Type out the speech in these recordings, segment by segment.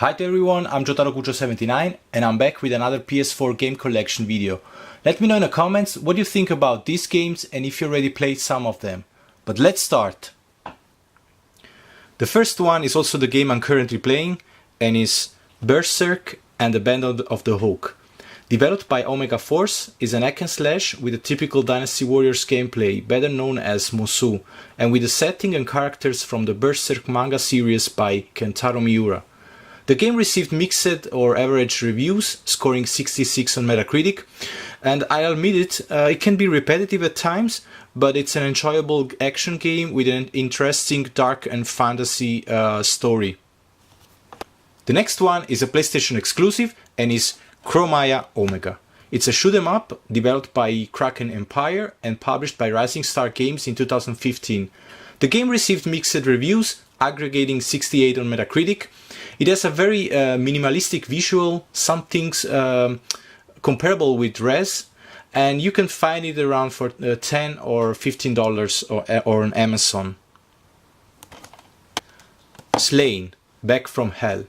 Hi to everyone, I'm Jotaro79 and I'm back with another PS4 Game Collection video. Let me know in the comments what you think about these games and if you already played some of them. But let's start! The first one is also the game I'm currently playing and is Berserk and the Band of the Hawk. Developed by Omega Force, is an hack and slash with a typical Dynasty Warriors gameplay, better known as Musou, and with the setting and characters from the Berserk manga series by Kentaro Miura. The game received mixed or average reviews, scoring 66 on Metacritic, and I'll admit it can be repetitive at times, but it's an enjoyable action game with an interesting dark and fantasy story. The next one is a PlayStation exclusive and is Chromaya Omega. It's a shoot 'em up developed by Kraken Empire and published by Rising Star Games in 2015. The game received mixed reviews, aggregating 68 on Metacritic. It has a very minimalistic visual, some things comparable with Res, and you can find it around for $10 or $15 or on Amazon. Slain, Back from Hell.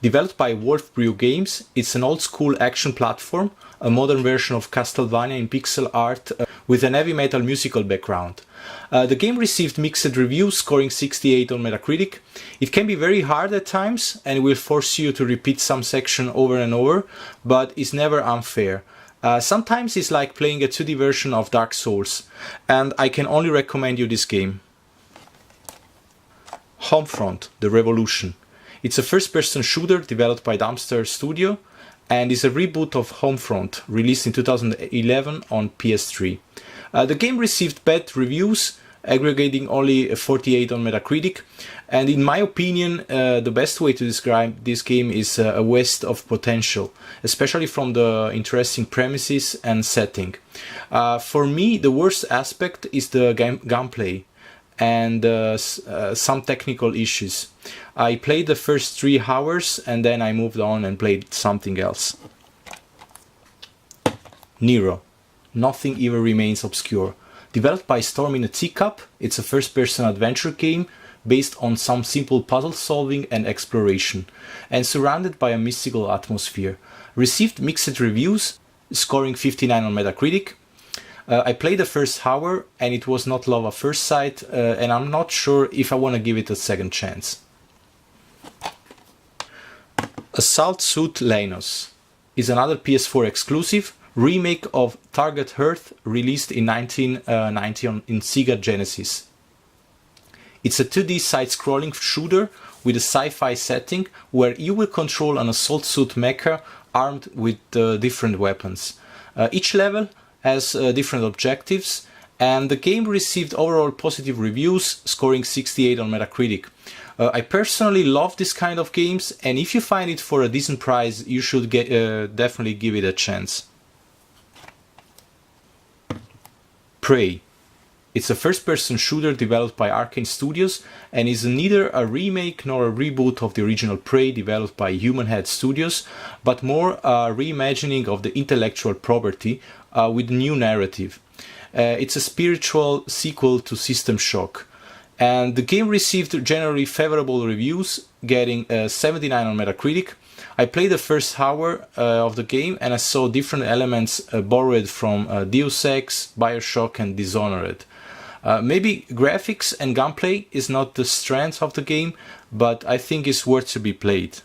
Developed by Wolf Brew Games, it's an old-school action platform, a modern version of Castlevania in pixel art with an heavy metal musical background. The game received mixed reviews, scoring 68 on Metacritic. It can be very hard at times and will force you to repeat some section over and over, but it's never unfair. Sometimes it's like playing a 2D version of Dark Souls, and I can only recommend you this game. Homefront The Revolution. It's a first-person shooter developed by Dumpster Studio and is a reboot of Homefront, released in 2011 on PS3. The game received bad reviews, aggregating only 48 on Metacritic, and in my opinion the best way to describe this game is a waste of potential, especially from the interesting premises and setting. For me, the worst aspect is the gunplay and some technical issues. I played the first 3 hours and then I moved on and played something else. Nero. Nothing Ever Remains Obscure. Developed by Storm in a Teacup, it's a first-person adventure game based on some simple puzzle solving and exploration, and surrounded by a mystical atmosphere. Received mixed reviews, scoring 59 on Metacritic. I played the first hour and it was not love at first sight, and I'm not sure if I want to give it a second chance. Assault Suit Linus is another PS4 exclusive remake of Target Earth, released in 1990 in Sega Genesis. It's a 2D side-scrolling shooter with a sci-fi setting where you will control an assault suit mecha armed with different weapons. Each level has different objectives, and the game received overall positive reviews, scoring 68 on Metacritic. I personally love this kind of games, and if you find it for a decent price, you should definitely give it a chance. Prey. It's a first-person shooter developed by Arcane Studios and is neither a remake nor a reboot of the original Prey developed by Human Head Studios, but more a reimagining of the intellectual property with new narrative. It's a spiritual sequel to System Shock, and the game received generally favorable reviews, getting 79 on Metacritic. I played the first hour of the game and I saw different elements borrowed from Deus Ex, Bioshock and Dishonored. Maybe graphics and gunplay is not the strength of the game, but I think it's worth to be played.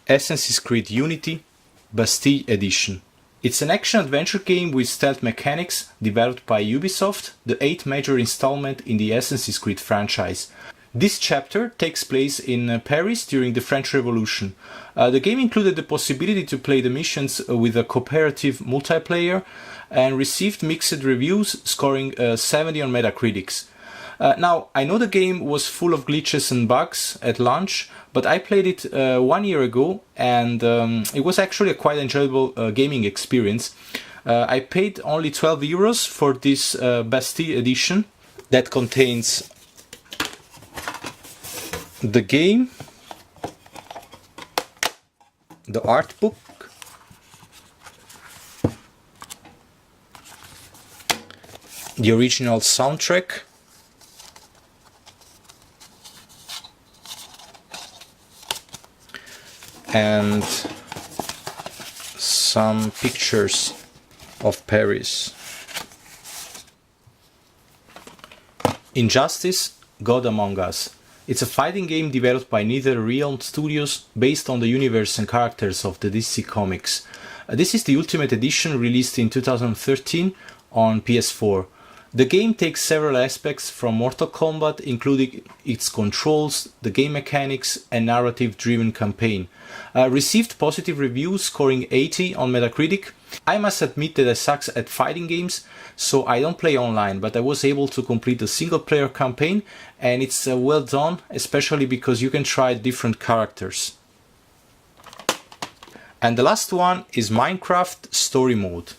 Assassin's Creed Unity Bastille Edition. It's an action-adventure game with stealth mechanics developed by Ubisoft, the 8th major installment in the Assassin's Creed franchise. This chapter takes place in Paris during the French Revolution. The game included the possibility to play the missions with a cooperative multiplayer and received mixed reviews, scoring 70 on Metacritic. Now, I know the game was full of glitches and bugs at launch, but I played it 1 year ago and it was actually a quite enjoyable gaming experience. I paid only 12 euros for this Bastille edition that contains the game, the art book, the original soundtrack, and some pictures of Paris. Injustice: God Among Us. It's a fighting game developed by NetherRealm Studios based on the universe and characters of the DC Comics. This is the Ultimate Edition released in 2013 on PS4. The game takes several aspects from Mortal Kombat, including its controls, the game mechanics, and narrative-driven campaign. Received positive reviews, scoring 80 on Metacritic. I must admit that I suck at fighting games, so I don't play online, but I was able to complete the single-player campaign, and it's well done, especially because you can try different characters. And the last one is Minecraft Story Mode.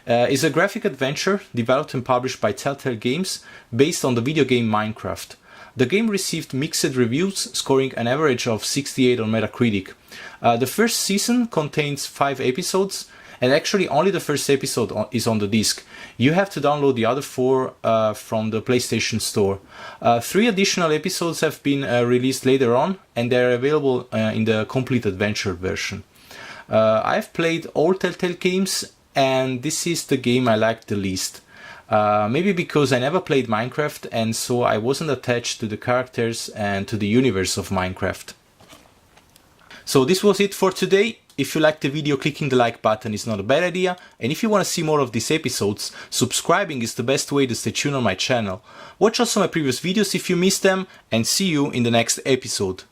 It's a graphic adventure developed and published by Telltale Games based on the video game Minecraft. The game received mixed reviews, scoring an average of 68 on Metacritic. The first season contains 5 episodes, and actually only the first episode is on the disc. You have to download the other 4 from the PlayStation Store. 3 additional episodes have been released later on, and they're available in the complete adventure version. I've played all Telltale games, and this is the game I liked the least. Maybe because I never played Minecraft, and so I wasn't attached to the characters and to the universe of Minecraft. So this was it for today. If you liked the video, clicking the like button is not a bad idea, and if you want to see more of these episodes, subscribing is the best way to stay tuned on my channel. Watch also my previous videos if you missed them, and see you in the next episode.